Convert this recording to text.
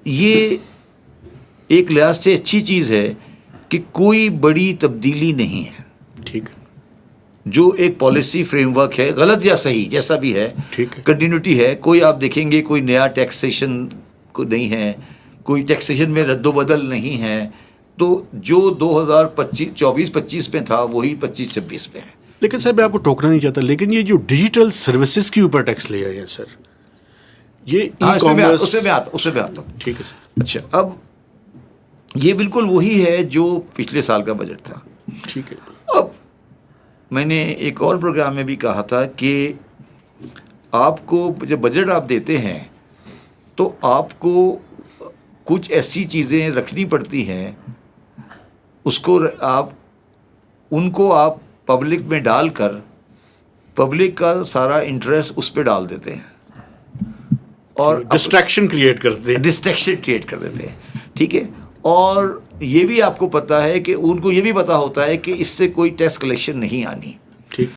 یہ ایک لحاظ سے اچھی چیز ہے کہ کوئی بڑی تبدیلی نہیں ہے. ٹھیک ہے. جو ایک پالیسی فریم ورک ہے، غلط یا صحیح جیسا بھی ہے، کنٹینیوٹی ہے. کوئی آپ دیکھیں گے کوئی نیا ٹیکسیشن کو نہیں ہے، کوئی ٹیکسیشن میں رد و بدل نہیں ہے. تو جو 2024-25 میں تھا وہی 25-26 میں ہے. لیکن سر میں آپ کو ٹوکنا نہیں چاہتا، لیکن یہ جو ڈیجیٹل سروسز کے اوپر ٹیکس لے آئے ہیں سر، یہ ای کامرس، اس میں آتا ہوں. ٹھیک ہے سر. اچھا، اب یہ بالکل وہی ہے جو پچھلے سال کا بجٹ تھا. ٹھیک ہے. اب میں نے ایک اور پروگرام میں بھی کہا تھا کہ آپ کو جب بجٹ آپ دیتے ہیں تو آپ کو کچھ ایسی چیزیں رکھنی پڑتی ہیں، اس کو آپ پبلک میں ڈال کر پبلک کا سارا انٹرسٹ اس پہ ڈال دیتے ہیں اور ڈسٹریکشن کریٹ کرتے ہیں. ٹھیک ہے. اور یہ بھی آپ کو پتا ہے کہ ان کو یہ بھی پتا ہوتا ہے کہ اس سے کوئی ٹیکس کلیکشن نہیں آنی.